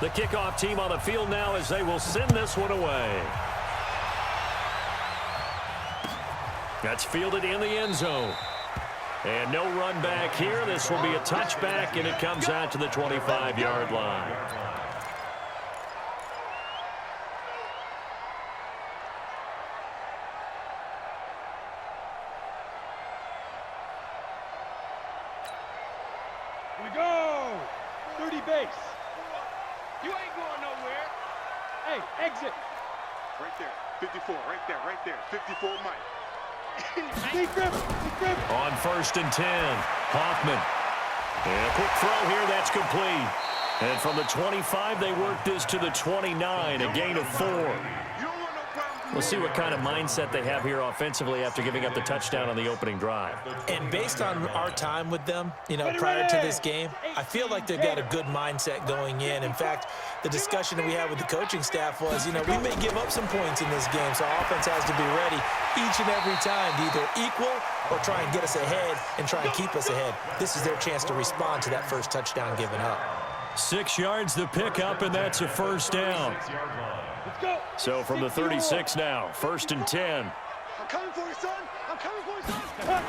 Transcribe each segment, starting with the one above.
The kickoff team on the field now as they will send this one away. That's fielded in the end zone. And no run back here. This will be a touchback, and it comes out to the 25-yard line. Here we go. 30 base. You ain't going nowhere. Hey, exit. Right there. 54. Right there. 54 Mike. On 1st and 10, Hoffman. And a quick throw here, that's complete. And from the 25, they work this to the 29, a gain of 4. We'll see what kind of mindset they have here offensively after giving up the touchdown on the opening drive. And based on our time with them, prior to this game, I feel like they've got a good mindset going in. In fact, the discussion that we had with the coaching staff was, we may give up some points in this game, so our offense has to be ready each and every time to either equal or try and get us ahead and try and keep us ahead. This is their chance to respond to that first touchdown given up. 6 yards the pickup, and that's a first down. So from the 36 now, 1st and 10. I'm coming for you, son. I'm coming for you, son.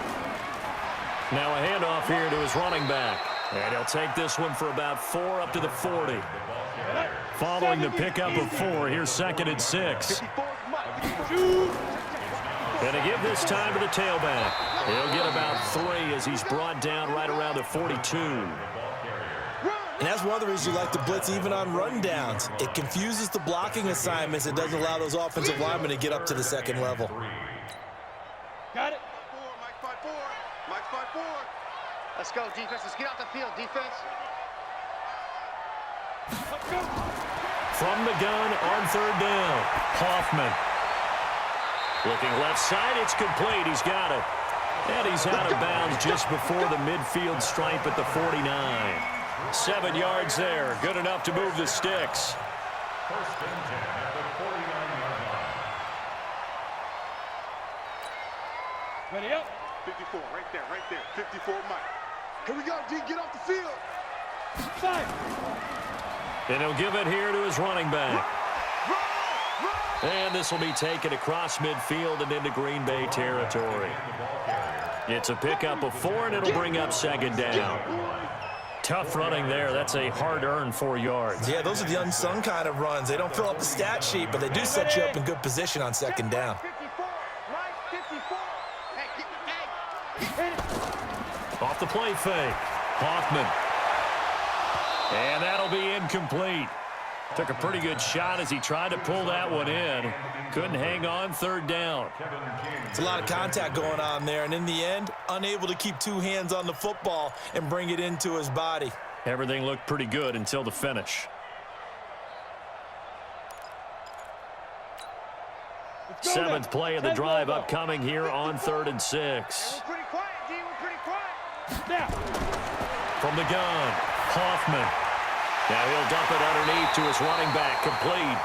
Now a handoff here to his running back. And he'll take this one for about 4 up to the 40. Following the pickup of 4, here's 2nd and 6. And to give this time to the tailback. He'll get about 3 as he's brought down right around the 42. And that's one of the reasons you like to blitz even on rundowns. It confuses the blocking assignments. It doesn't allow those offensive linemen to get up to the second level. Got it. Mike 5-4. Mike 5-4. Let's go, defense. Let's get out the field, defense. Let's go. From the gun on 3rd down, Hoffman. Looking left side, it's complete. He's got it. And he's out of bounds just before the midfield stripe at the 49. 7 yards there. Good enough to move the sticks. 1st and 10 at the 49-yard line. Ready up. 54. Right there. 54 Mike. Here we go, D. Get off the field. 5. And he'll give it here to his running back. And this will be taken across midfield and into Green Bay territory. It's a pickup of 4, and it'll bring up 2nd down. Tough running there. That's a hard-earned 4 yards. Yeah, those are the unsung kind of runs. They don't fill up the stat sheet, but they do set you up in good position on 2nd down. 54. Mike 54. Hey. Off the play fake. Hoffman. And that'll be incomplete. Took a pretty good shot as he tried to pull that one in. Couldn't hang on, 3rd down. It's a lot of contact going on there, and in the end, unable to keep 2 hands on the football and bring it into his body. Everything looked pretty good until the finish. 7th play of the drive upcoming here on 3rd and 6. We're pretty quiet, D. We're pretty quiet. Now. From the gun, Hoffman. Now he'll dump it underneath to his running back, complete.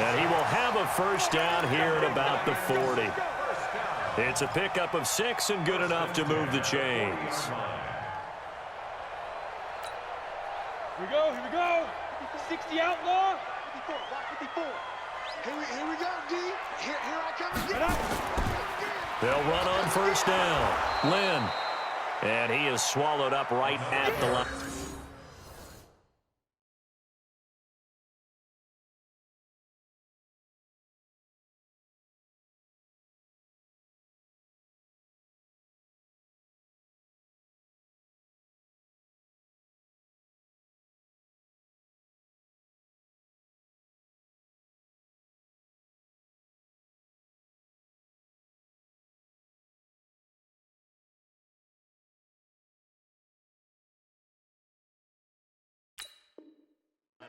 And he will have a first down here at about the 40. It's a pickup of 6 and good enough to move the chains. Here we go. 60 outlaw. 54. Block 54. Here we go, D. Here I come again. They'll run on 1st down. Lynn. And he is swallowed up right at the line.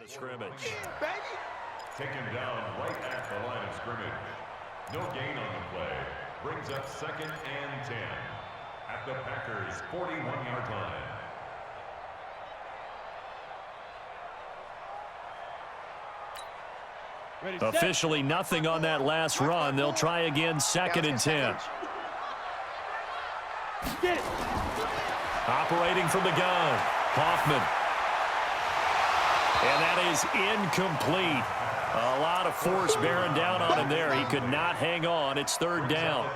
Scrimmage. Taken down right at the line of scrimmage. No gain on the play. Brings up 2nd and 10 at the Packers' 41-yard line. Officially nothing on that last run. They'll try again, 2nd and 10. Get it. Operating from the gun, Hoffman. And that is incomplete. A lot of force bearing down on him there. He could not hang on. It's third down.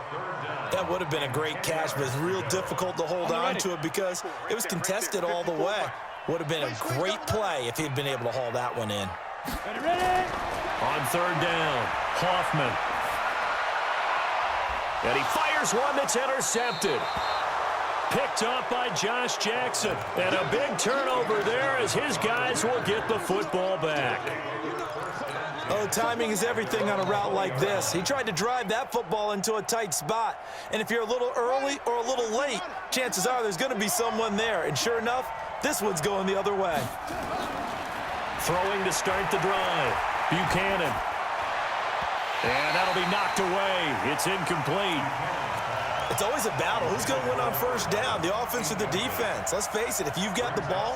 That would have been a great catch, but it's real difficult to hold on to it because it was contested all the way. Would have been a great play if he'd been able to haul that one in. On third down, Hoffman. And he fires one that's intercepted. Picked up by Josh Jackson. And a big turnover there as his guys will get the football back. Oh, timing is everything on a route like this. He tried to drive that football into a tight spot. And if you're a little early or a little late, chances are there's going to be someone there. And sure enough, this one's going the other way. Throwing to start the drive. Buchanan. And that'll be knocked away. It's incomplete. It's always a battle. Who's going to win on first down, the offense or the defense? Let's face it, if you've got the ball,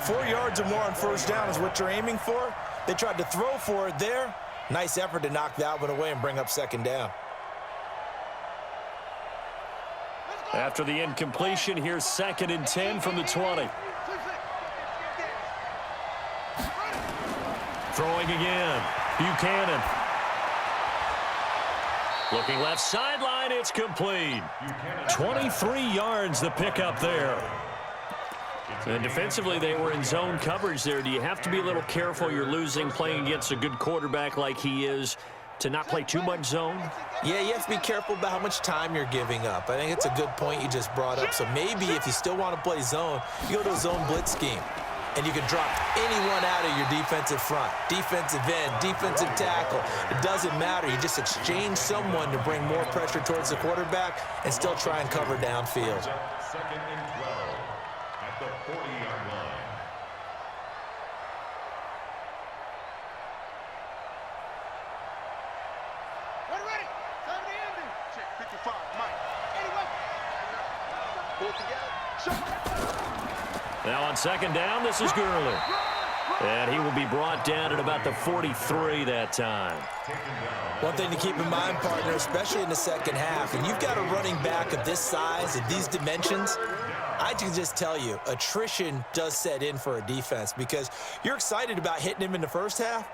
4 yards or more on first down is what you're aiming for. They tried to throw for it there. Nice effort to knock that one away and bring up second down. After the incompletion, here's 2nd and 10 from the 20. Throwing again. Buchanan. Looking left sideline, it's complete. 23 yards the pickup there. And defensively, they were in zone coverage there. Do you have to be a little careful? You're losing playing against a good quarterback like he is to not play too much zone? Yeah, you have to be careful about how much time you're giving up. I think it's a good point you just brought up. So maybe if you still want to play zone, you go to a zone blitz scheme. And you can drop anyone out of your defensive front, defensive end, defensive tackle. It doesn't matter. You just exchange someone to bring more pressure towards the quarterback and still try and cover downfield. 2nd and 12 at the 40-yard line. Ready. Time to end it. Check 55, Mike. Anyway. Pull together. Now on second down, this is Gurley. And he will be brought down at about the 43 that time. One thing to keep in mind, partner, especially in the second half, and you've got a running back of this size and these dimensions, I can just tell you, attrition does set in for a defense because you're excited about hitting him in the first half,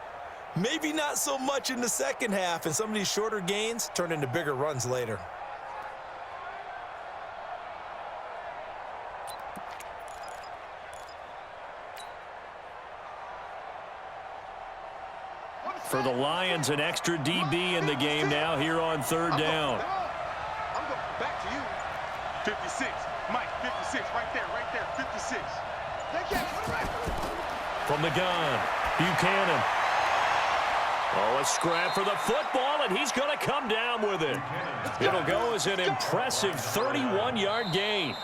maybe not so much in the second half, and some of these shorter gains turn into bigger runs later. For the Lions, an extra DB in the game now here on third down. I'm going back to you. 56. Mike, 56. Right there. 56. From the gun, Buchanan. Oh, a scrap for the football, and he's going to come down with it. It'll go as an impressive 31-yard gain.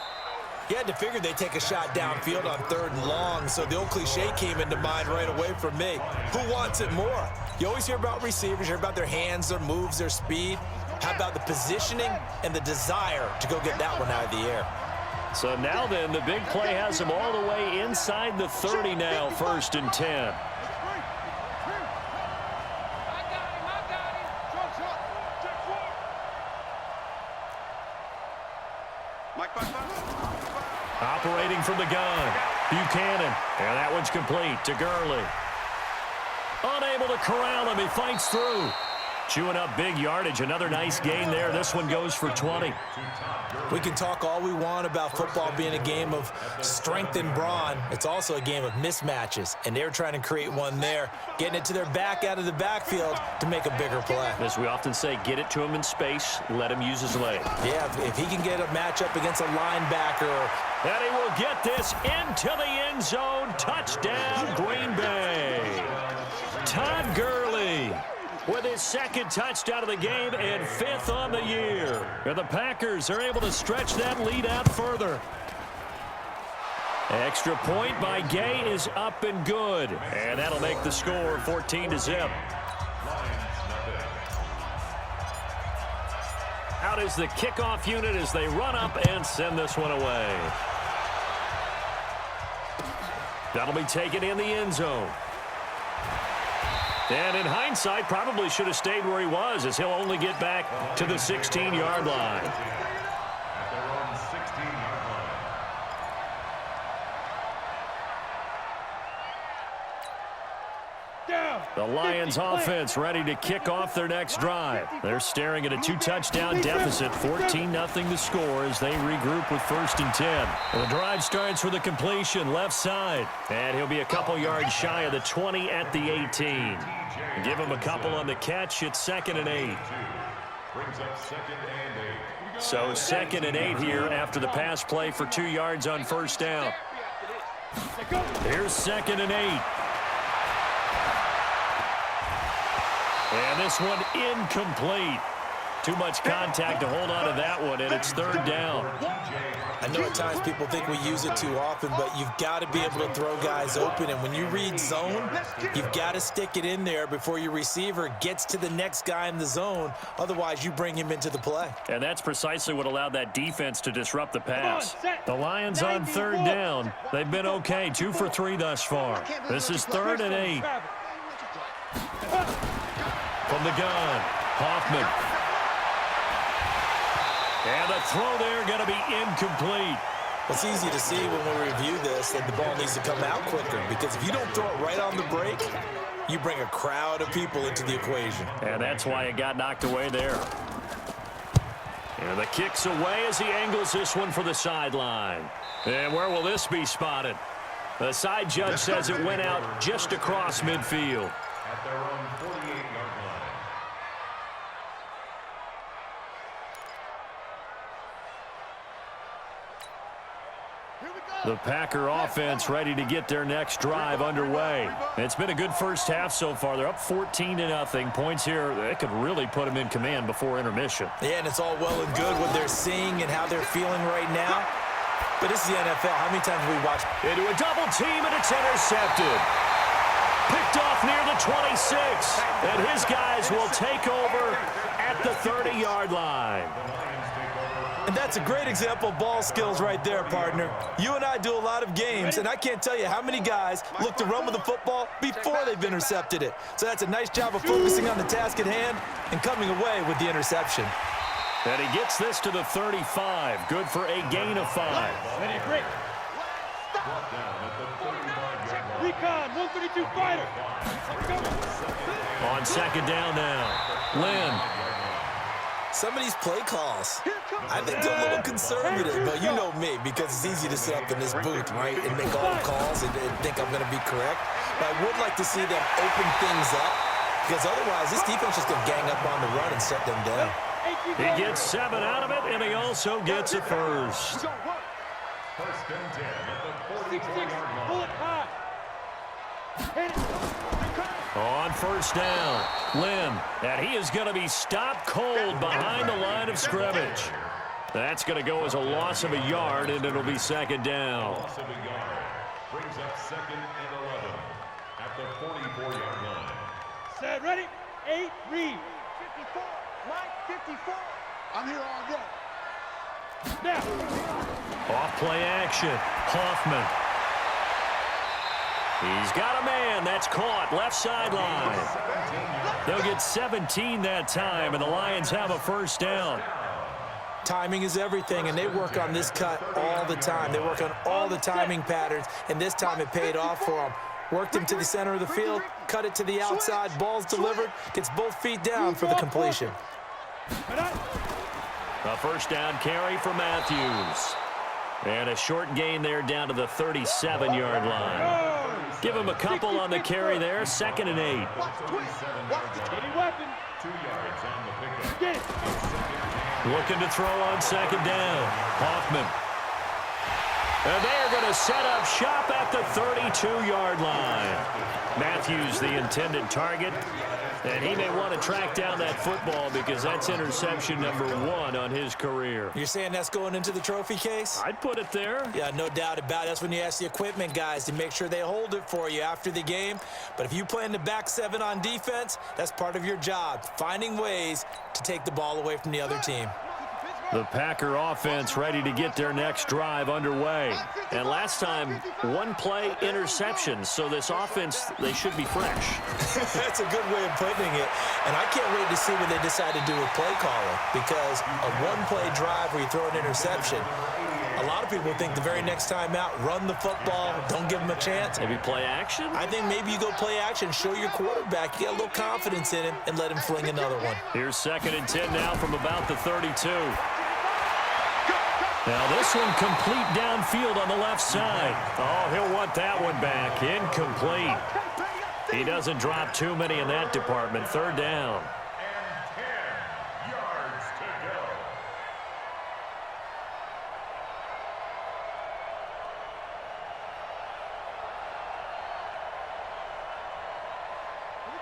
You had to figure they'd take a shot downfield on 3rd and long, so the old cliche came into mind right away for me. Who wants it more? You always hear about receivers, you hear about their hands, their moves, their speed. How about the positioning and the desire to go get that one out of the air? So now then, the big play has him all the way inside the 30 now, 1st and 10. Operating from the gun, Buchanan. And that one's complete to Gurley. Unable to corral him. He fights through. Chewing up big yardage. Another nice gain there. This one goes for 20. We can talk all we want about football being a game of strength and brawn. It's also a game of mismatches, and they're trying to create one there, getting it to their back out of the backfield to make a bigger play. As we often say, get it to him in space, let him use his leg. Yeah, if he can get a matchup against a linebacker. And he will get this into the end zone. Touchdown, Green Bay. Todd Gurley with his 2nd touchdown of the game and 5th on the year. And the Packers are able to stretch that lead out further. Extra point by Gay is up and good. And that'll make the score 14-0. Out is the kickoff unit as they run up and send this one away. That'll be taken in the end zone. And in hindsight, probably should have stayed where he was, as he'll only get back to the 16-yard line. The Lions offense ready to kick off their next drive. They're staring at a 2-touchdown deficit, 14-0 to score as they regroup with 1st and 10. The drive starts with a completion left side, and he'll be a couple yards shy of the 20 at the 18. Give him a couple on the catch. It's 2nd and 8. Brings up 2nd and 8. So 2nd and 8 here after the pass play for 2 yards on 1st down. Here's 2nd and 8. And this one incomplete. Too much contact to hold on to that one, and it's 3rd down. I know at times people think we use it too often, but you've got to be able to throw guys open. And when you read zone, you've got to stick it in there before your receiver gets to the next guy in the zone. Otherwise, you bring him into the play. And that's precisely what allowed that defense to disrupt the pass. The Lions on 3rd down. They've been okay, 2 for 3 thus far. This is 3rd and 8. From the gun, Hoffman. And the throw there going to be incomplete. It's easy to see when we review this that the ball needs to come out quicker, because if you don't throw it right on the break, you bring a crowd of people into the equation. And that's why it got knocked away there. And the kick's away as he angles this one for the sideline. And where will this be spotted? The side judge says it went out just across midfield. At their own 48-yard line. The Packer offense ready to get their next drive underway. It's been a good first half so far. They're up 14-0. Points here, that could really put them in command before intermission. Yeah, and it's all well and good what they're seeing and how they're feeling right now. But this is the NFL. How many times have we watched? Into a double team, and it's intercepted. Picked off near the 26. And his guys will take over at the 30-yard line. And that's a great example of ball skills right there, partner. You and I do a lot of games, and I can't tell you how many guys look to run with the football before they've intercepted it. So that's a nice job of focusing on the task at hand and coming away with the interception. And he gets this to the 35. Good for a gain of 5. Ready, break. Recon, 132 fighter. On 2nd down now. Lynn. Some of these play calls, I think they're a little conservative, but you know me, because it's easy to sit up in this booth, right, and make all the calls and think I'm going to be correct. But I would like to see them open things up, because otherwise this defense is going to gang up on the run and shut them down. He gets 7 out of it, and he also gets a first. 1st and 10 at the 44-yard line. Pull it high. Hit it. On 1st down, Lynn, and he is going to be stopped cold behind the line of scrimmage. That's going to go as a loss of a yard, and it'll be 2nd down. Loss of a yard. Brings up 2nd and 11 at the 44-yard line. Set, ready, 8, read. 54, Mike, 54. I'm here all day. Now. Off play action, Hoffman. He's got a man. That's caught. Left sideline. They'll get 17 that time, and the Lions have a 1st down. Timing is everything, and they work on this cut all the time. They work on all the timing patterns, and this time it paid off for them. Worked him to the center of the field, cut it to the outside, ball's delivered, gets both feet down for the completion. A 1st down carry for Matthews. And a short gain there down to the 37-yard line. Give him a couple on the carry there. 2nd and 8. Any weapon. 2 yards on the pickup. Get it. Looking to throw on 2nd down. Hoffman. And they are going to set up shop at the 32-yard line. Matthews, the intended target. And he may want to track down that football because that's interception number 1 on his career. You're saying that's going into the trophy case? I'd put it there. Yeah, no doubt about it. That's when you ask the equipment guys to make sure they hold it for you after the game. But if you play in the back 7 on defense, that's part of your job, finding ways to take the ball away from the other team. The Packer offense ready to get their next drive underway. And last time, 1-play interception. So this offense, they should be fresh. That's a good way of putting it. And I can't wait to see what they decide to do with play calling. Because a 1-play drive where you throw an interception, A lot of people think the very next time out, run the football, don't give him a chance. Maybe play action? I think maybe you go play action, show your quarterback, you get a little confidence in him, and let him fling another one. Here's 2nd and 10 now from about the 32. Now this one complete downfield on the left side. Oh, he'll want that one back. Incomplete. He doesn't drop too many in that department. 3rd down. And 10 yards to go.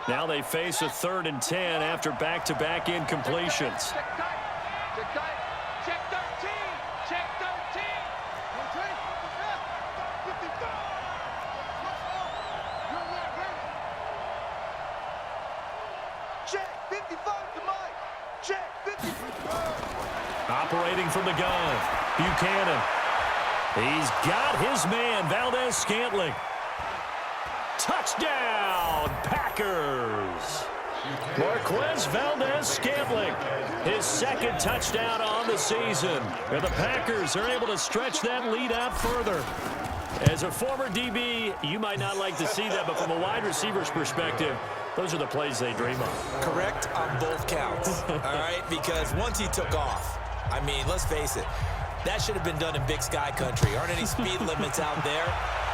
Now they face a 3rd and 10 after back-to-back incompletions. Check tight. Check tight. Check 13. Check 13. Check 55 to Mike. Check 55. Operating from the gun. Buchanan. He's got his man, Valdez-Scantling. Touchdown, Packers. Marquez Valdez-Scantling, his 2nd touchdown on the season. And the Packers are able to stretch that lead out further. As a former DB, you might not like to see that, but from a wide receiver's perspective, those are the plays they dream of. Correct on both counts, all right? Because once he took off, I mean, let's face it, that should have been done in Big Sky country. Aren't any speed limits out there?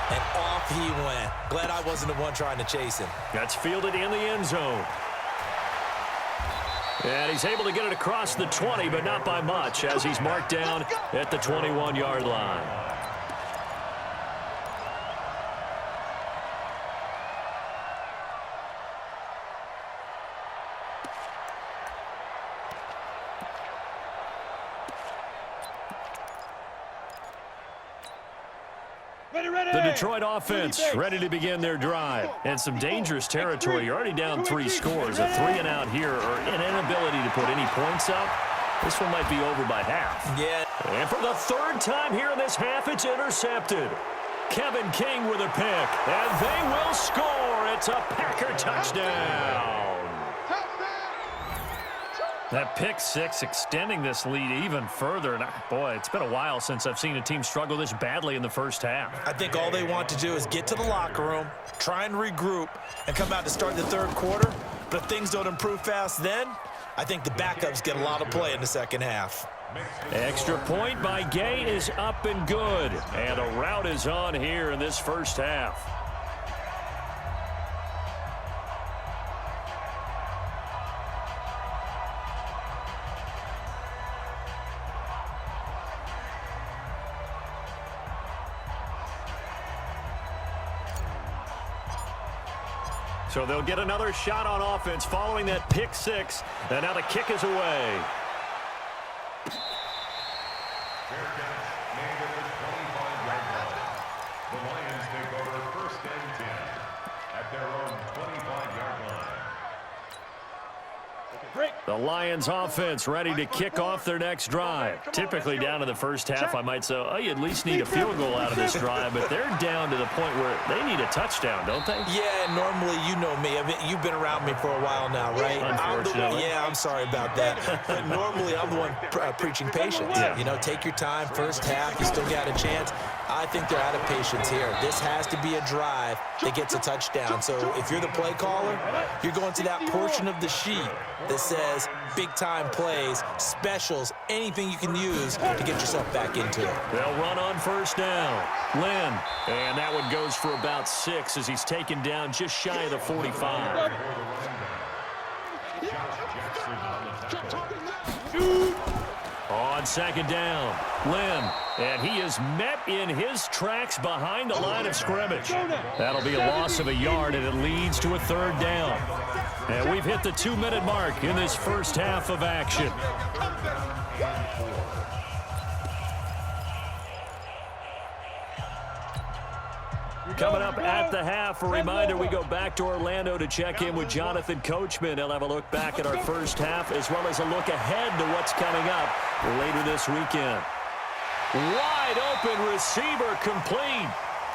And off he went. Glad I wasn't the one trying to chase him. That's fielded in the end zone. And he's able to get it across the 20, but not by much, as he's marked down at the 21-yard line. The Detroit offense ready to begin their drive. And some dangerous territory. You're already down 3 scores. A 3-and-out here, or an inability to put any points up. This one might be over by half. Yeah. And for the 3rd time here in this half, it's intercepted. Kevin King with a pick. And they will score. It's a Packer touchdown. That pick 6 extending this lead even further. And boy, it's been a while since I've seen a team struggle this badly in the first half. I think all they want to do is get to the locker room, try and regroup, and come out to start the 3rd quarter. But if things don't improve fast then, I think the backups get a lot of play in the 2nd half. Extra point by Gay is up and good. And a rout is on here in this first half. So they'll get another shot on offense following that pick 6. And now the kick is away. Fair catch made at the 25-yard line. The Lions take over 1st and 10 at their own 25-yard line. The Lions offense ready to kick off their next drive. Typically down in the first half, I might say, oh, you at least need a field goal out of this drive, but they're down to the point where they need a touchdown, don't they? Yeah, normally, you know me. I mean, you've been around me for a while now, right? Unfortunately. I'm sorry about that. But normally, I'm the one preaching patience. Yeah. You know, take your time. First half, you still got a chance. I think they're out of patience here. This has to be a drive that gets a touchdown. So if you're the play caller, you're going to that portion of the sheet that says big-time plays, specials, anything you can use to get yourself back into it. They'll run on 1st down. Lynn. And that one goes for about 6 as he's taken down just shy of the 45. On 2nd down, Lynn, and he is met in his tracks behind the line of scrimmage. That'll be a loss of a yard, and it leads to a 3rd down. And we've hit the 2-minute mark in this first half of action. Coming up at the half, a reminder, we go back to Orlando to check in with Jonathan Coachman. He'll have a look back at our first half as well as a look ahead to what's coming up later this weekend. Wide open receiver complete.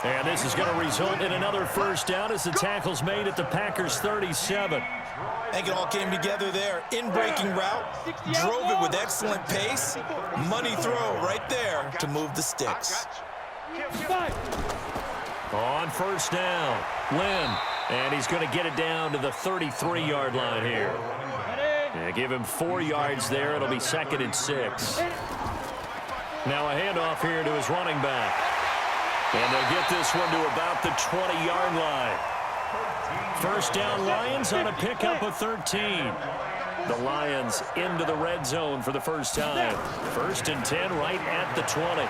And this is going to result in another first down as the tackle's made at the Packers' 37. I think it all came together there. In-breaking route, drove it with excellent pace. Money throw right there to move the sticks. On first down, Lynn. And he's going to get it down to the 33-yard line here. Yeah, give him 4 yards there. It'll be 2nd and 6. Now a handoff here to his running back. And they'll get this one to about the 20-yard line. First down, Lions on a pickup of 13. The Lions into the red zone for the first time. 1st and 10 right at the 20.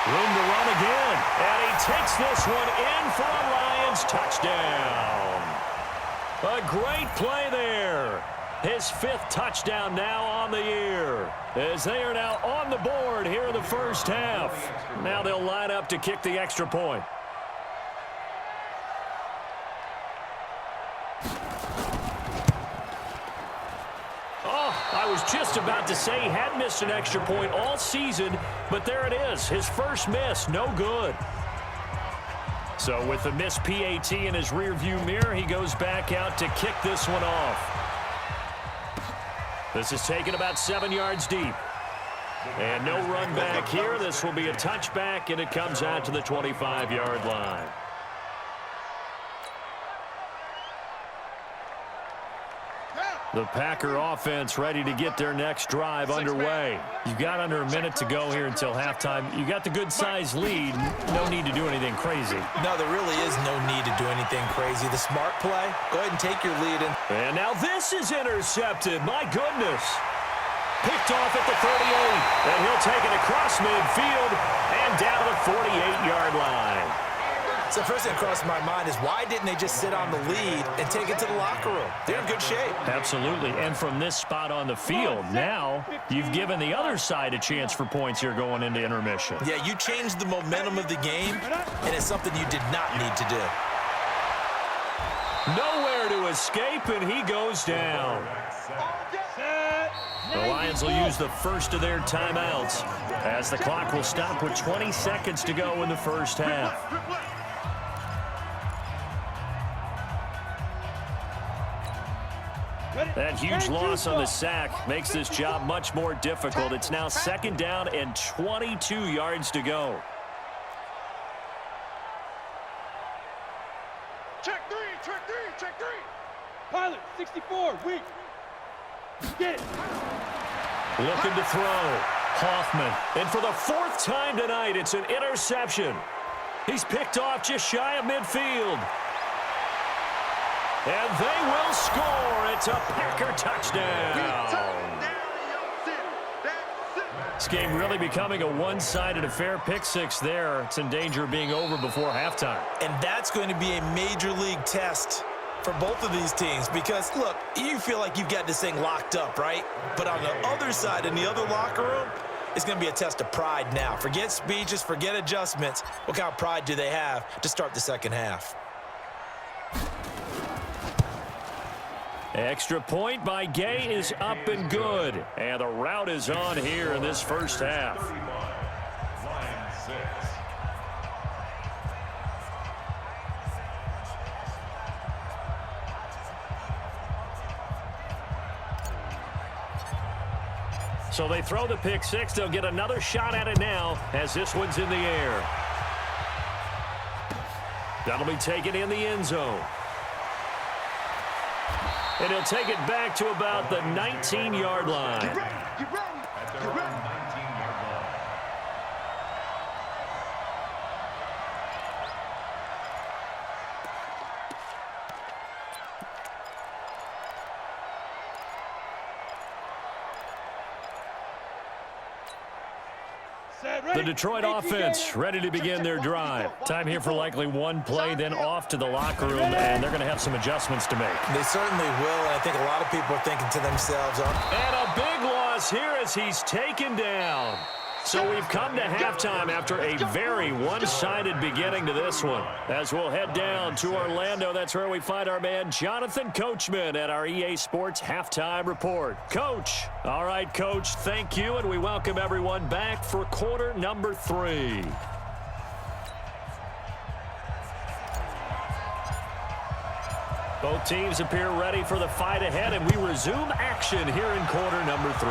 Room to run again. And he takes this one in for a Lions touchdown. A great play there. His 5th touchdown now on the year, as they are now on the board here in the first half. Now they'll line up to kick the extra point. I was just about to say he had missed an extra point all season, but there it is. His first miss, no good. So with the missed PAT in his rearview mirror, he goes back out to kick this one off. This is taken about 7 yards deep. And no run back here. This will be a touchback, and it comes out to the 25-yard line. The Packer offense ready to get their next drive underway. You've got under a minute to go here until halftime. You got the good-sized lead. No need to do anything crazy. No, there really is no need to do anything crazy. The smart play, go ahead and take your lead in. And now this is intercepted. My goodness. Picked off at the 38. And he'll take it across midfield and down to the 48-yard line. So first thing that crossed my mind is why didn't they just sit on the lead and take it to the locker room? They're in good shape. Absolutely. And from this spot on the field, now you've given the other side a chance for points here going into intermission. Yeah, you changed the momentum of the game, and it's something you did not need to do. Nowhere to escape, and he goes down. The Lions will use the first of their timeouts as the clock will stop with 20 seconds to go in the first half. That huge loss on the sack makes this job much more difficult. It's now 2nd down and 22 yards to go. Check three. Pilot, 64, weak. Get it. Looking to throw. Hoffman. And for the 4th time tonight, it's an interception. He's picked off just shy of midfield. And they will score. It's a Packer touchdown. This game really becoming a one-sided affair. Pick 6 there. It's in danger of being over before halftime. And that's going to be a major league test for both of these teams because, look, you feel like you've got this thing locked up, right? But on the other side, in the other locker room, it's going to be a test of pride now. Forget speeches, forget adjustments. What kind of pride do they have to start the second half? Extra point by Gay is up and good. And the route is on here in this first half. So they throw the pick 6. They'll get another shot at it now as this one's in the air. That'll be taken in the end zone. And he'll take it back to about the 19-yard line. Get ready. The Detroit offense ready to begin their drive. Time here for likely one play, then off to the locker room, and they're going to have some adjustments to make. They certainly will, and I think a lot of people are thinking to themselves, And a big loss here as he's taken down. So we've come to halftime after a very one-sided beginning to this one. As we'll head down to Orlando, that's where we find our man Jonathan Coachman at our EA Sports Halftime Report. Coach. All right, Coach, thank you, and we welcome everyone back for quarter number 3. Both teams appear ready for the fight ahead, and we resume action here in quarter number 3.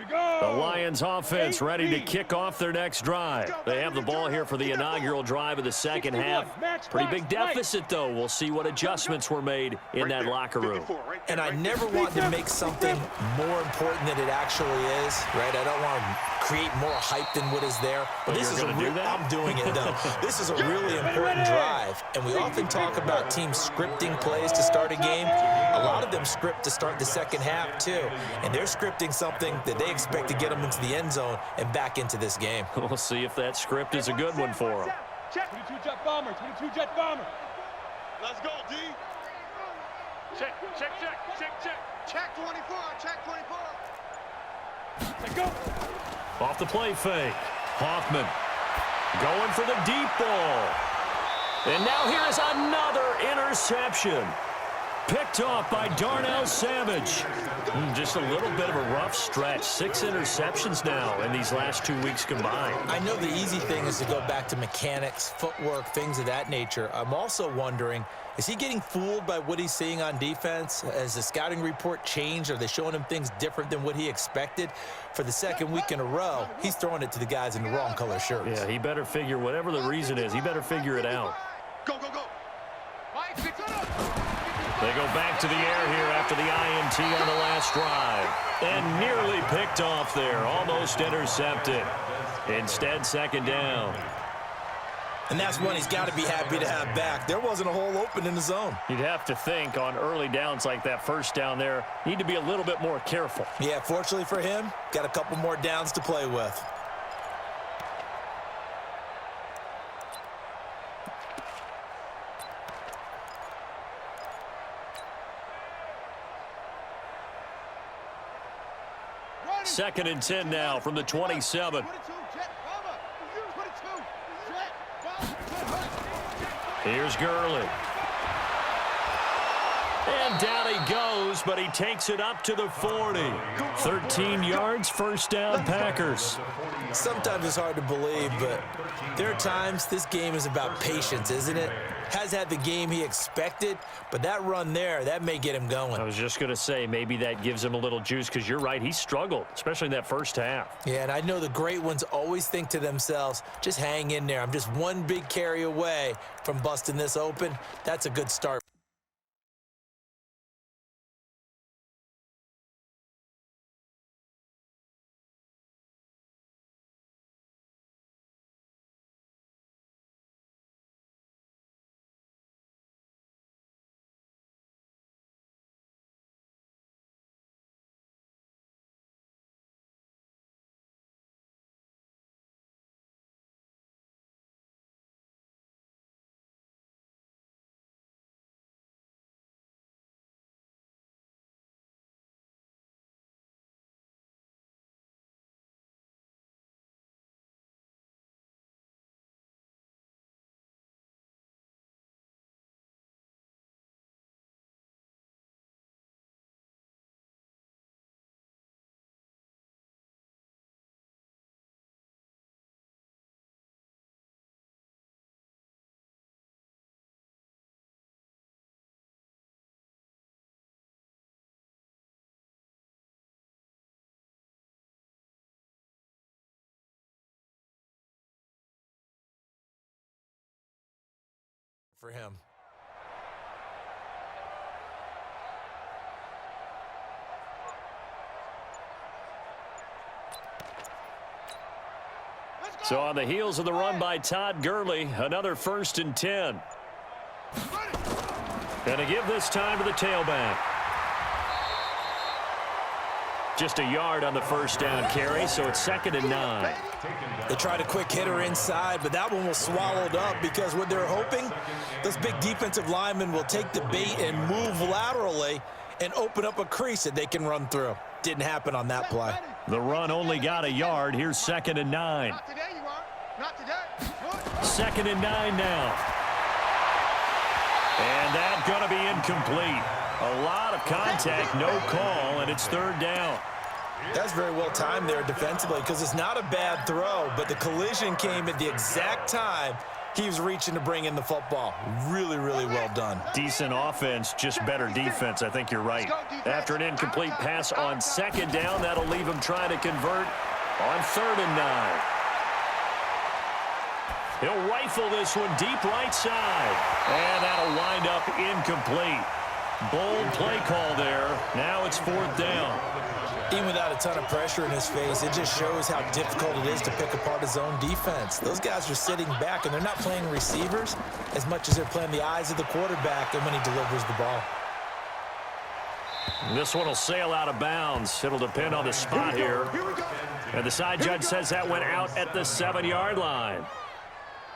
The Lions offense ready to kick off their next drive. They have the ball here for the inaugural drive of the second half. Pretty big deficit, though. We'll see what adjustments were made in that locker room. And I never want to make something more important than it actually is, right? I don't want to create more hype than what is there. But this is I'm doing it, though. This is a really important drive. And we often talk about teams scripting plays to start a game. A lot of them script to start the second half, too. And they're scripting something that they expect to get them into the end zone and back into this game. We'll see if that script is a good one for them. Check. 22 jet bomber. 22 jet bomber. Let's go, D. Check. Check 24. Check 24. Let's go. Off the play fake. Hoffman going for the deep ball. And now here's another interception. Picked off by Darnell Savage. Just a little bit of a rough stretch. 6 interceptions now in these last 2 weeks combined. I know the easy thing is to go back to mechanics, footwork, things of that nature. I'm also wondering, is he getting fooled by what he's seeing on defense? Has the scouting report changed? Are they showing him things different than what he expected? For the second week in a row, he's throwing it to the guys in the wrong color shirts. Yeah, he better figure, whatever the reason is, he better figure it out. Go. They go back to the air here after the INT on the last drive. And nearly picked off there, almost intercepted. Instead, second down. And that's one he's got to be happy to have back. There wasn't a hole open in the zone. You'd have to think on early downs like that first down there, need to be a little bit more careful. Yeah, fortunately for him, got a couple more downs to play with. Second and 10 now from the 27. Here's Gurley. And down he goes, but he takes it up to the 40. 13 yards, first down, Packers. Sometimes it's hard to believe, but there are times this game is about patience, isn't it? Has had the game he expected, but that run there, that may get him going. I was just going to say, maybe that gives him a little juice, because you're right, he struggled, especially in that first half. Yeah, and I know the great ones always think to themselves, just hang in there. I'm just one big carry away from busting this open. That's a good start. For him. So on the heels of the run by Todd Gurley, another 1st and 10. And to give this time to the tailback. Just a yard on the first down carry, so it's 2nd and 9. They tried a quick hitter inside, but that one was swallowed up because what they're hoping, those big defensive linemen will take the bait and move laterally and open up a crease that they can run through. Didn't happen on that play. The run only got a yard. Here's 2nd and 9. Not today, you aren't. Not today. Good. 2nd and 9 now. And that's going to be incomplete. A lot of contact, no call, and it's 3rd down. That's very well timed there defensively because it's not a bad throw, but the collision came at the exact time he was reaching to bring in the football. Really, really well done. Decent offense, just better defense. I think you're right. After an incomplete pass on 2nd down, that'll leave him trying to convert on 3rd and 9. He'll rifle this one deep right side. And that'll wind up incomplete. Bold play call there. Now it's 4th down. Even without a ton of pressure in his face, it just shows how difficult it is to pick apart his own defense. Those guys are sitting back, and they're not playing receivers as much as they're playing the eyes of the quarterback and when he delivers the ball. This one will sail out of bounds. It'll depend on the spot here. And the side judge says that went out at the 7-yard line.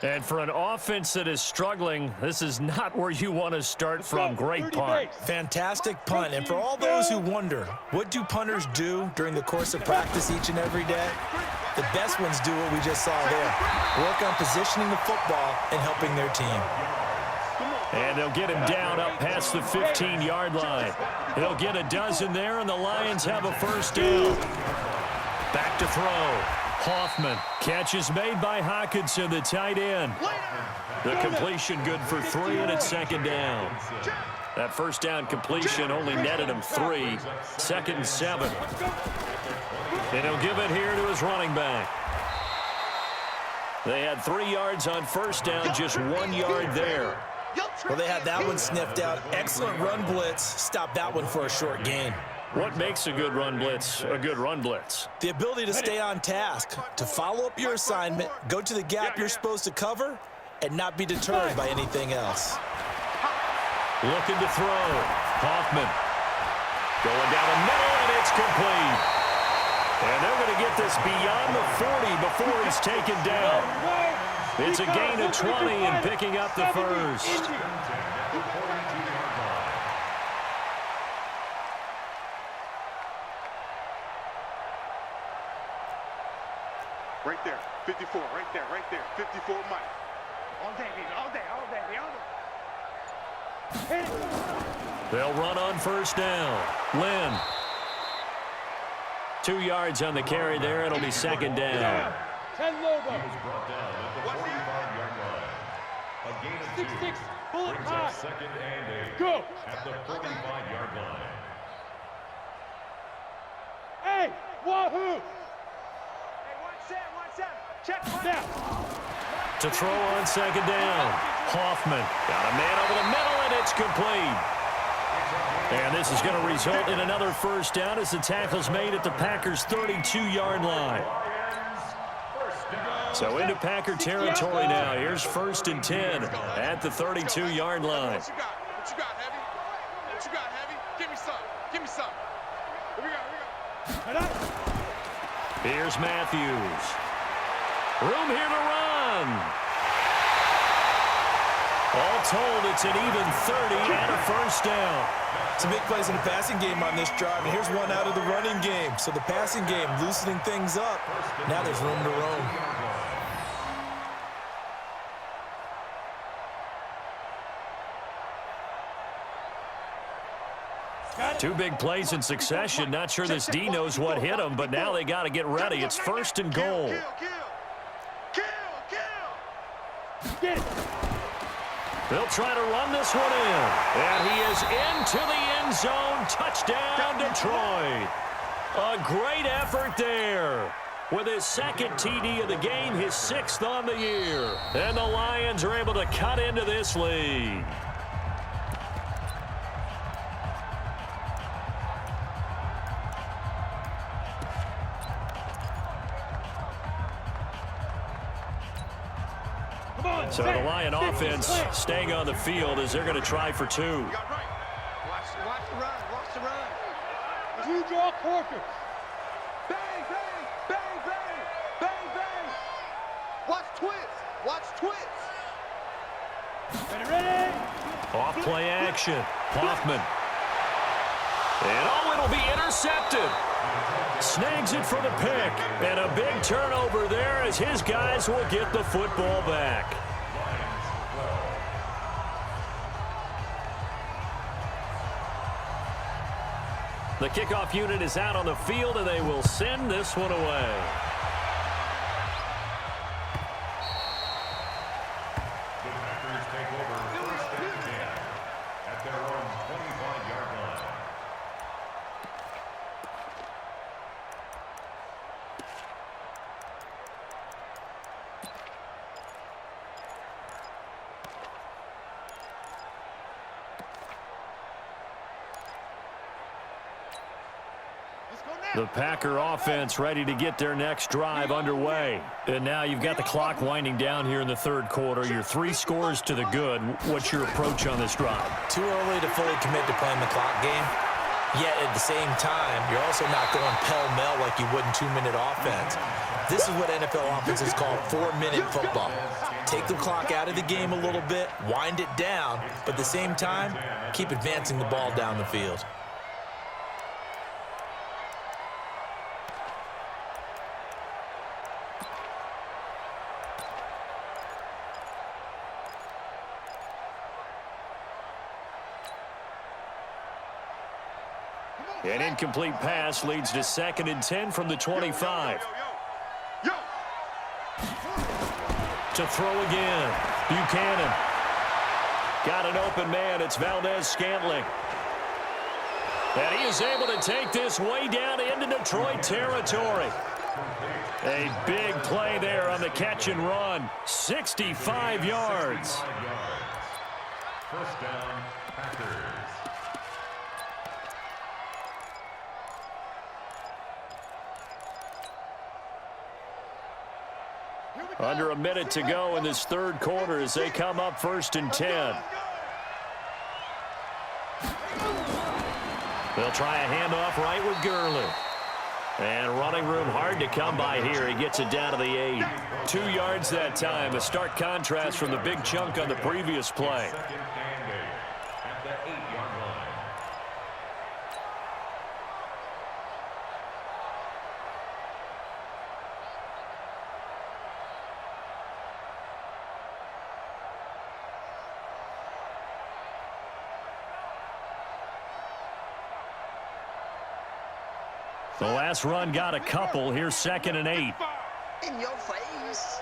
And for an offense that is struggling, this is not where you want to start from. Great punt. Fantastic punt. And for all those who wonder, what do punters do during the course of practice each and every day? The best ones do what we just saw there. Work on positioning the football and helping their team. And they'll get him down up past the 15-yard line. He'll get a dozen there, and the Lions have a 1st down. Back to throw. Hoffman. Catch is made by Hockenson, the tight end. The completion good for 3, and it's 2nd down. That 1st down completion only netted him 3. 2nd and 7. And he'll give it here to his running back. They had 3 yards on 1st down, just 1 yard there. Well, they had that one sniffed out. Excellent run blitz. Stopped that one for a short gain. What makes a good run blitz a good run blitz? The ability to stay on task, to follow up your assignment, go to the gap you're supposed to cover, and not be deterred by anything else. Looking to throw. Hoffman. Going down the middle, and it's complete. And they're going to get this beyond the 40 before he's taken down. It's a gain of 20 and picking up the 1st. Right there, 54, right there, 54, Mike. All day, baby, all day, all day, all day. They'll run on 1st down. Lynn. 2 yards on the carry there. It'll be 2nd down. 10 Lobo. Brought down at the 45-yard line. A gain of 2. 6-6, bullet Brings high. up 2nd and 8. Go. At the 45-yard line. Hey, wahoo! Check. Now. To throw on 2nd down. Hoffman got a man over the middle, and it's complete. And this is going to result in another 1st down as the tackle's made at the Packers' 32-yard line. So into Packer territory now. Here's 1st and 10 at the 32-yard line. What you got, Heavy? What you got, Heavy? Give me some. Give me some. Here we go. Here's Matthews. Room here to run. All told, it's an even 30 and a 1st down. Some big plays in the passing game on this drive, and here's one out of the running game. So the passing game loosening things up. Now there's room to roam. Two big plays in succession. Not sure this D knows what hit him, but now they got to get ready. It's 1st and goal. Get it. They'll try to run this one in. And he is into the end zone. Touchdown, Detroit. A great effort there. With his 2nd TD of the game, his 6th on the year. And the Lions are able to cut into this lead. So the Lion offense staying on the field as they're going to try for 2. Watch the run. Watch the run. You draw quarter. twist. Watch twist. Ready? Off play action. Hoffman. And oh, it'll be intercepted. Snags it for the pick. And a big turnover there as his guys will get the football back. The kickoff unit is out on the field, and they will send this one away. The Packers take over first and 10 at their own 25-yard line. The Packer offense ready to get their next drive underway. And now you've got the clock winding down here in the third quarter. You're 3 scores to the good. What's your approach on this drive? Too early to fully commit to playing the clock game. Yet at the same time, you're also not going pell-mell like you would in 2-minute offense. This is what NFL offenses call 4-minute football. Take the clock out of the game a little bit, wind it down, but at the same time, keep advancing the ball down the field. An incomplete pass leads to 2nd and 10 from the 25. To throw again. Buchanan. Got an open man. It's Valdez-Scantling. And he is able to take this way down into Detroit territory. A big play there on the catch and run. 65 yards. First down, Packers. Under a minute to go in this third quarter as they come up 1st and 10. They'll try a handoff right with Gurley. And running room hard to come by here. He gets it down to the 8. 2 yards that time. A stark contrast from the big chunk on the previous play. 2nd and 8 at the 8-yard line. The last run got a couple. Here's 2nd and 8. In your face.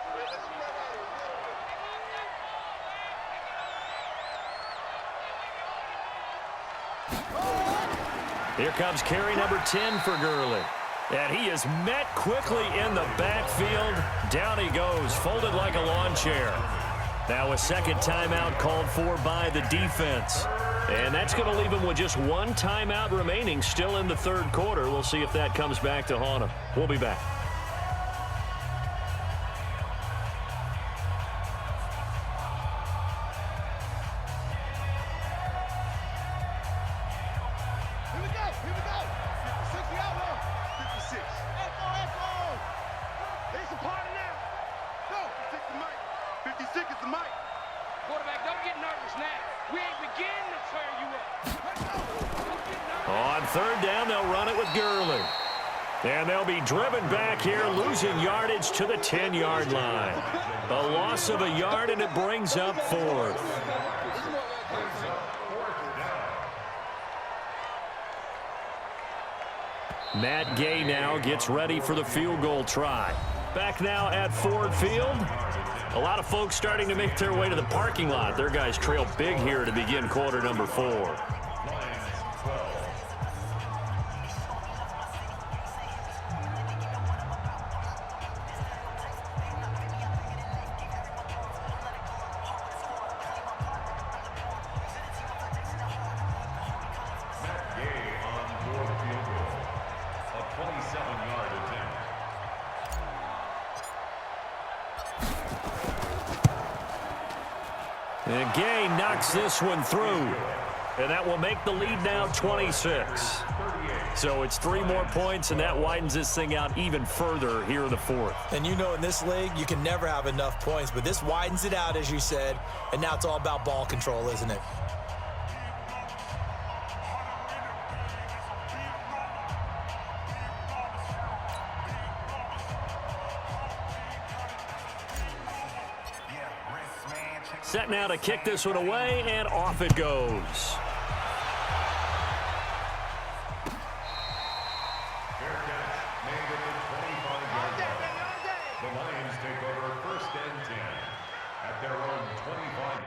Here comes carry number 10 for Gurley. And he is met quickly in the backfield. Down he goes, folded like a lawn chair. Now a second timeout called for by the defense. And that's going to leave him with just 1 timeout remaining still in the third quarter. We'll see if that comes back to haunt him. We'll be back. Here we go. 56 the outlaw. 56. Echo. There's a party now. Go. 56 the mic. 56 is the mic. Quarterback, don't get nervous now. We ain't beginning to tear you up. On 3rd down, they'll run it with Gurley. And they'll be driven back here, losing yardage to the 10-yard line. A loss of a yard, and it brings up 4th. Matt Gay now gets ready for the field goal try. Back now at Ford Field. A lot of folks starting to make their way to the parking lot. Their guys trail big here to begin quarter number 4. And Gay knocks this one through. And that will make the lead now 26. So it's 3 more points, and that widens this thing out even further here in the 4th. And you know in this league, you can never have enough points, but this widens it out, as you said, and now it's all about ball control, isn't it? Set now to kick this one away, and off it goes. Fair catch made at the 25-yard line. The Lions take over 1st and 10 at their own 25.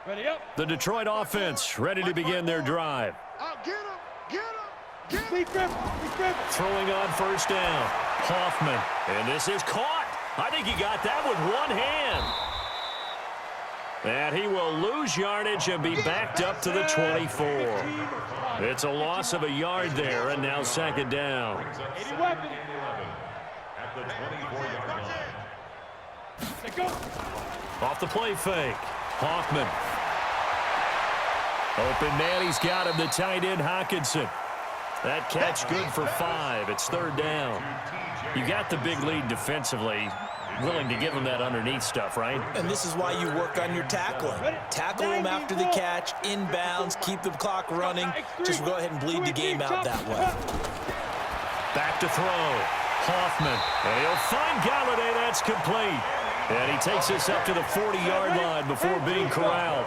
Ready up. The Detroit offense ready to begin their drive. Get him. Get him. Get him. Deep grip. Throwing on 1st down. Hoffman. And this is caught. I think he got that with one hand. And he will lose yardage and be backed up to the 24. It's a loss of a yard there, and now 2nd down. Brings up 2nd and 11 at the 24-yard line. Let go. Off the play fake. Hoffman. Open man, he's got him, the tight end, Hockenson. That catch good for 5. It's 3rd down. You got the big lead defensively. Willing to give him that underneath stuff, right? And this is why you work on your tackling. Tackle him after the catch, inbounds, keep the clock running. Just go ahead and bleed the game out that way. Back to throw. Hoffman. And he'll find Galladay. That's complete. And he takes us up to the 40-yard line before being corralled.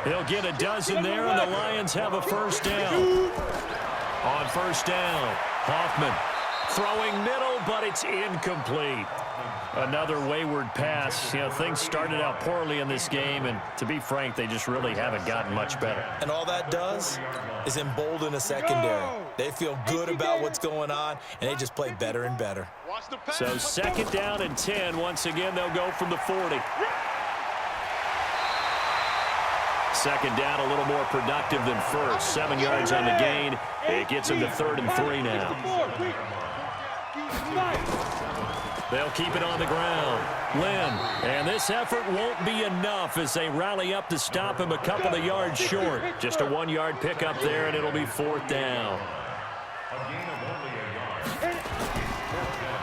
He'll get a dozen there, and the Lions have a 1st down. On 1st down, Hoffman throwing middle, but it's incomplete. Another wayward pass. You know, things started out poorly in this game, and to be frank, they just really haven't gotten much better. And all that does is embolden a secondary. They feel good about what's going on, and they just play better and better. So 2nd down and 10. Once again, they'll go from the 40. 2nd down, a little more productive than 1st. 7 yards on the gain. It gets them to 3rd and 3 now. They'll keep it on the ground. Lynn, and this effort won't be enough as they rally up to stop him a couple of yards short. Just a 1-yard pickup there, and it'll be 4th down.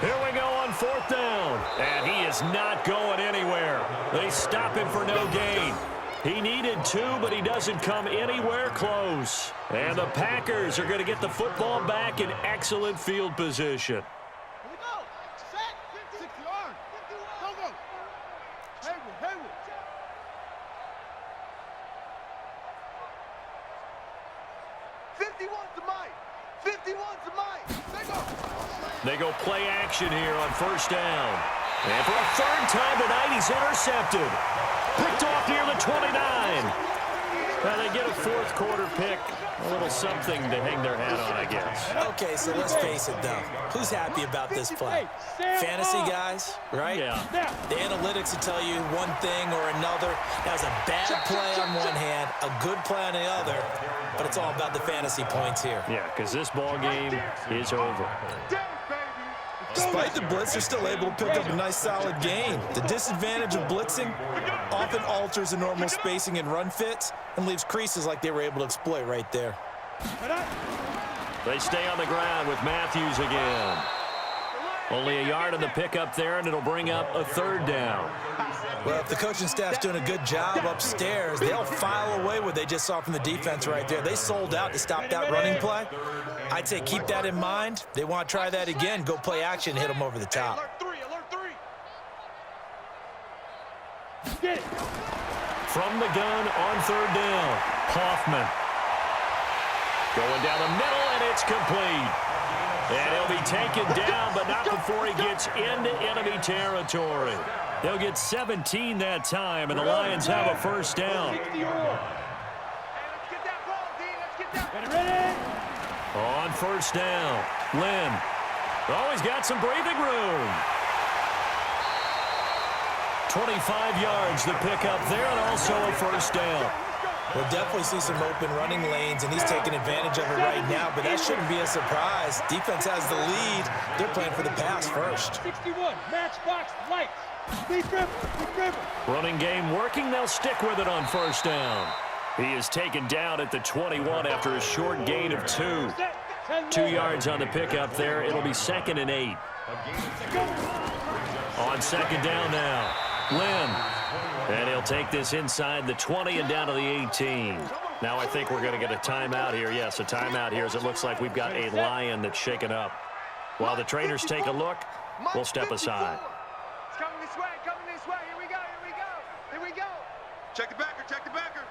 Here we go on 4th down, and he is not going anywhere. They stop him for no gain. He needed 2, but he doesn't come anywhere close. And the Packers are going to get the football back in excellent field position. They go play action here on 1st down. And for a 3rd time tonight, he's intercepted. Picked off near the 29. Now they get a 4th quarter pick. A little something to hang their hat on, I guess. Okay, so let's face it, though. Who's happy about this play? Fantasy guys, right? Yeah. The analytics will tell you one thing or another. That was a bad play on one hand, a good play on the other, but it's all about the fantasy points here. Yeah, because this ball game is over. Despite the blitz, they're still able to pick up a nice, solid gain. The disadvantage of blitzing often alters the normal spacing and run fits and leaves creases like they were able to exploit right there. They stay on the ground with Matthews again. Only a yard on the pickup there, and it'll bring up a third down. Well, if the coaching staff's doing a good job upstairs, they'll file away what they just saw from the defense right there. They sold out to stop that running play. I'd say keep that in mind. They want to try that again. Go play action, hit them over the top. Alert three. Get it. From the gun on third down, Hoffman. Going down the middle, and it's complete. And he'll be taken down, but not before he gets into enemy territory. They'll get 17 that time, and the Lions have a first down. 61. Hey, let's get that ball, D. Let's get that. Ready? On first down, Lynn. Oh, he's got some breathing room. 25 yards to pick up there, and also a first down. We'll definitely see some open running lanes, and he's taking advantage of it right now, but that shouldn't be a surprise. Defense has the lead. They're playing for the pass first. 61. Matchbox lights. Speed dribble. Running game working. They'll stick with it on first down. He is taken down at the 21 after a short gain of 2. 2 yards on the pickup there. It'll be 2nd and 8. On second down now, Lynn. And he'll take this inside the 20 and down to the 18. Now I think we're going to get a timeout here. Yes, a timeout here as it looks like we've got a Lion that's shaken up. While the trainers take a look, we'll step aside. It's coming this way. Here we go. Check the backer.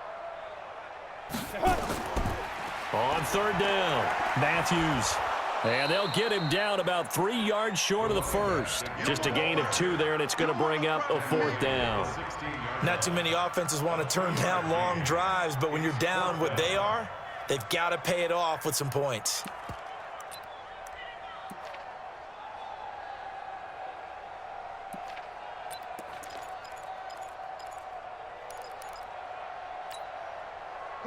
On third down, Matthews. And they'll get him down about 3 yards short of the first. Just a gain of 2 there, and it's going to bring up a fourth down. Not too many offenses want to turn down long drives, but when you're down what they are, they've got to pay it off with some points.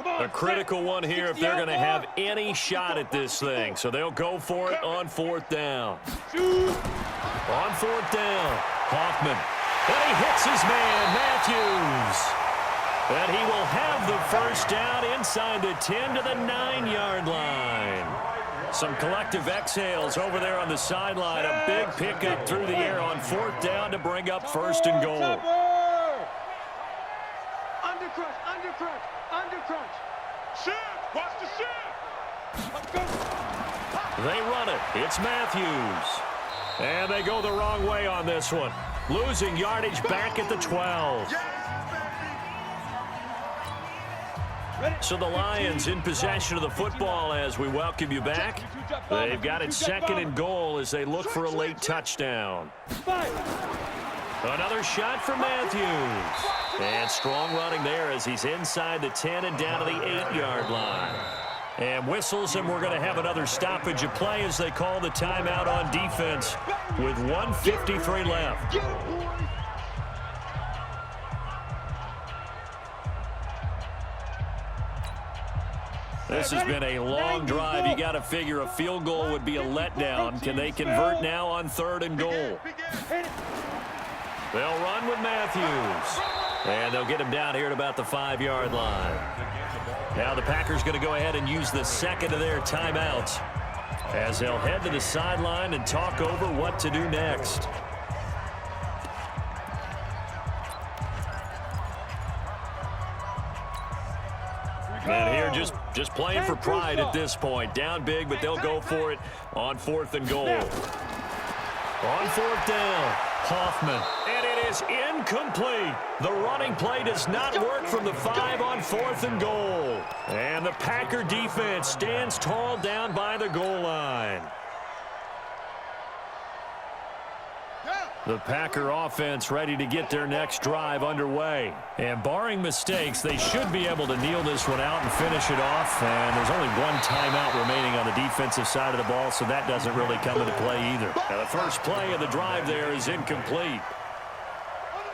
A critical one here if they're going to have any shot at this thing. So they'll go for it on fourth down. On fourth down, Hoffman. And he hits his man, Matthews. And he will have the first down inside the 10 to the 9-yard line. Some collective exhales over there on the sideline. A big pickup through the air on fourth down to bring up first and goal. Undercrunch. Shift. Watch the shift. They run it. It's Matthews. And they go the wrong way on this one. Losing yardage back at the 12. So the Lions in possession of the football as we welcome you back. They've got it 2nd and goal as they look for a late touchdown. Another shot for Matthews. And strong running there as he's inside the 10 and down to the 8-yard line. And whistles, and we're going to have another stoppage of play as they call the timeout on defense with 1:53 left. This has been a long drive. You got to figure a field goal would be a letdown. Can they convert now on 3rd and goal? They'll run with Matthews. And they'll get him down here at about the 5-yard line. Now the Packers going to go ahead and use the second of their timeouts as they'll head to the sideline and talk over what to do next. And here just playing for pride at this point. Down big, but they'll go for it on 4th and goal. On fourth down, Hoffman. And it is incomplete. The running play does not work from the 5 on 4th and goal. And the Packer defense stands tall down by the goal line. The Packer offense ready to get their next drive underway. And barring mistakes, they should be able to kneel this one out and finish it off. And there's only one timeout remaining on the defensive side of the ball, so that doesn't really come into play either. Now the first play of the drive there is incomplete.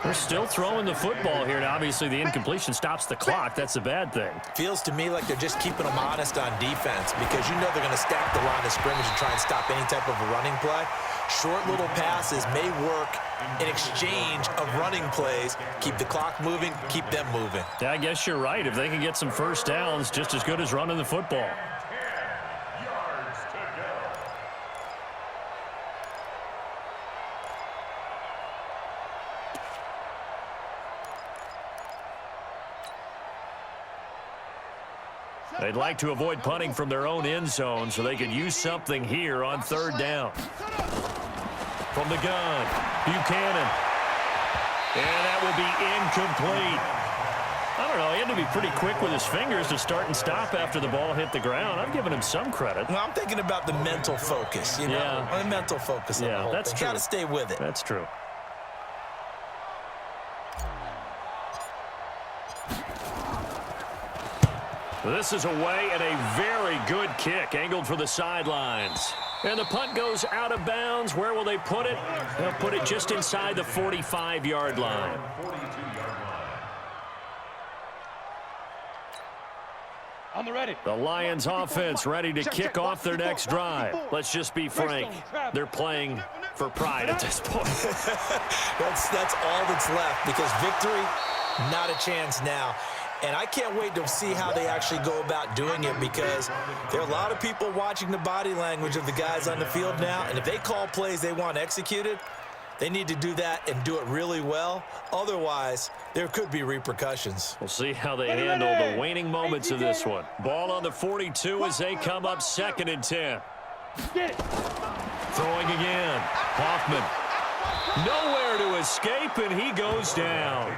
They're still throwing the football here. Now, obviously, the incompletion stops the clock. That's a bad thing. Feels to me like they're just keeping them honest on defense because you know they're going to stack the line of scrimmage and try and stop any type of a running play. Short little passes may work in exchange of running plays. Keep the clock moving, keep them moving. Yeah, I guess you're right. If they can get some first downs, just as good as running the football. They'd like to avoid punting from their own end zone so they could use something here on third down. From the gun, Buchanan. And that will be incomplete. I don't know, he had to be pretty quick with his fingers to start and stop after the ball hit the ground. I've given him some credit. Well, I'm thinking about the mental focus, you know? Yeah. The mental focus on the whole that's thing. true. Got to stay with it. That's true. This is away and a very good kick angled for the sidelines. And the punt goes out of bounds. Where will they put it? They'll put it just inside the 45-yard line. On the ready. The Lions offense ready to kick off their next drive. Let's just be frank. They're playing for pride at this point. That's all that's left because victory, not a chance now. And I can't wait to see how they actually go about doing it because there are a lot of people watching the body language of the guys on the field now. And if they call plays they want executed, they need to do that and do it really well. Otherwise, there could be repercussions. We'll see how they handle the waning moments of this one. Ball on the 42 as they come up 2nd and 10. Throwing again. Hoffman. Nowhere to escape, and he goes down.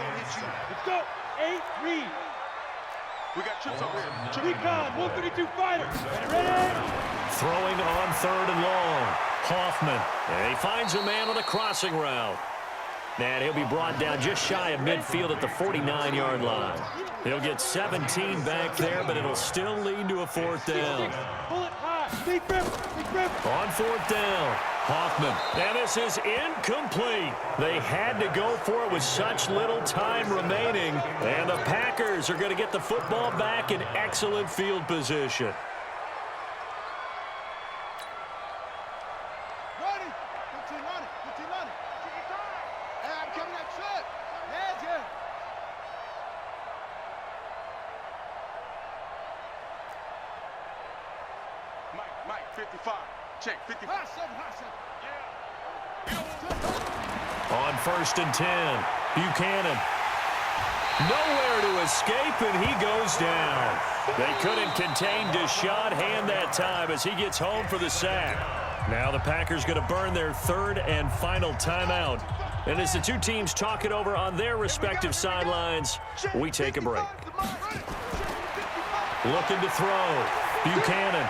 Let's go. 8, read. We got trips over here. Recon, 132 fighter. Ready? Throwing on 3rd and long. Hoffman. And he finds a man on the crossing route. And he'll be brought down just shy of midfield at the 49-yard line. He'll get 17 back there, but it'll still lead to a 4th down. Pull it high. Deep grip. Deep grip. On 4th down, Hoffman. And this is incomplete. They had to go for it with such little time remaining. And the Packers are going to get the football back in excellent field position. Ready. 15 on it. 15 on it. Hey, I'm coming at shut. Heads in. Mike, 55. Check, 55. High 7, high 7. On 1st and 10, Buchanan. Nowhere to escape, and he goes down. They couldn't contain Deshaun Hand that time as he gets home for the sack. Now the Packers going to burn their 3rd and final timeout. And as the two teams talk it over on their respective sidelines, we take a break. Looking to throw. Buchanan.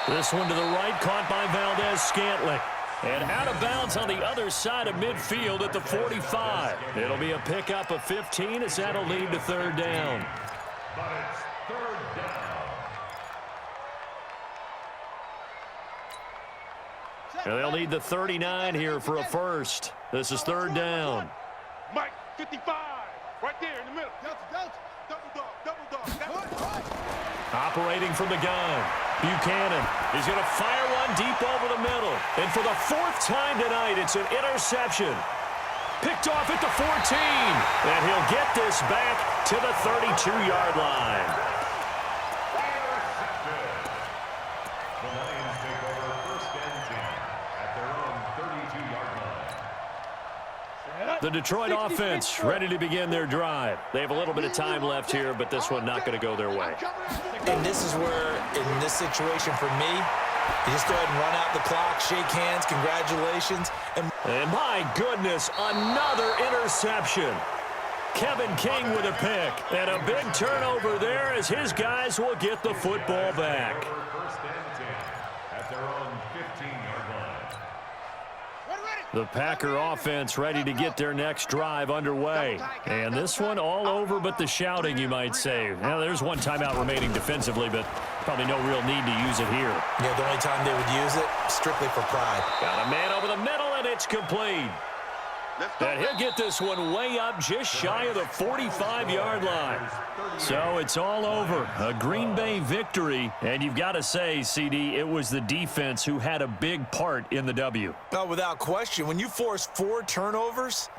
This one to the right, caught by Valdez-Scantling. And out of bounds on the other side of midfield at the 45. It'll be a pickup of 15 as that'll lead to 3rd down. But it's 3rd down. And they'll need the 39 here for a first. This is 3rd down. Mike, 55. Right there in the middle. Delta. Double dog. That's Operating from the gun. Buchanan is going to fire one deep over the middle. And for the 4th time tonight, it's an interception. Picked off at the 14. And he'll get this back to the 32-yard line. The Lions take over 1st and 10 at their own 32-yard line. The Detroit offense ready to begin their drive. They have a little bit of time left here, but this one not going to go their way. And this is where, in this situation for me, you just go ahead and run out the clock, shake hands, congratulations. And my goodness, another interception. Kevin King with a pick. And a big turnover there as his guys will get the football back. 1st and 10 at their own 15-yard line. The Packer offense ready to get their next drive underway. And this one all over but the shouting, you might say. Now, there's one timeout remaining defensively, but probably no real need to use it here. Yeah, the only time they would use it, strictly for pride. Got a man over the middle, and it's complete. And he'll get this one way up just shy of the 45-yard line. So it's all over. A Green Bay victory. And you've got to say, CD, it was the defense who had a big part in the W. Oh, without question. When you force 4 turnovers,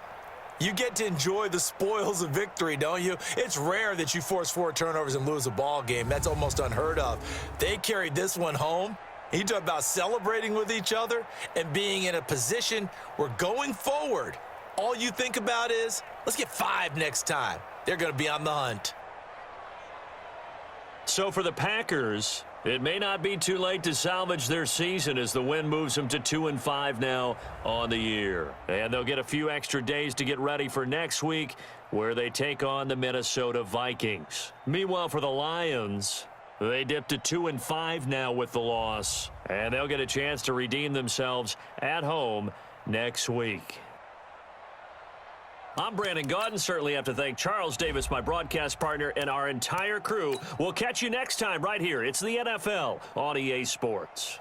you get to enjoy the spoils of victory, don't you? It's rare that you force 4 turnovers and lose a ball game. That's almost unheard of. They carried this one home. You talk about celebrating with each other and being in a position where going forward, all you think about is, let's get 5 next time. They're going to be on the hunt. So for the Packers, it may not be too late to salvage their season as the win moves them to 2-5 now on the year. And they'll get a few extra days to get ready for next week, where they take on the Minnesota Vikings. Meanwhile, for the Lions, they dipped to 2-5 now with the loss, and they'll get a chance to redeem themselves at home next week. I'm Brandon Gaudin. Certainly have to thank Charles Davis, my broadcast partner, and our entire crew. We'll catch you next time right here. It's the NFL on EA Sports.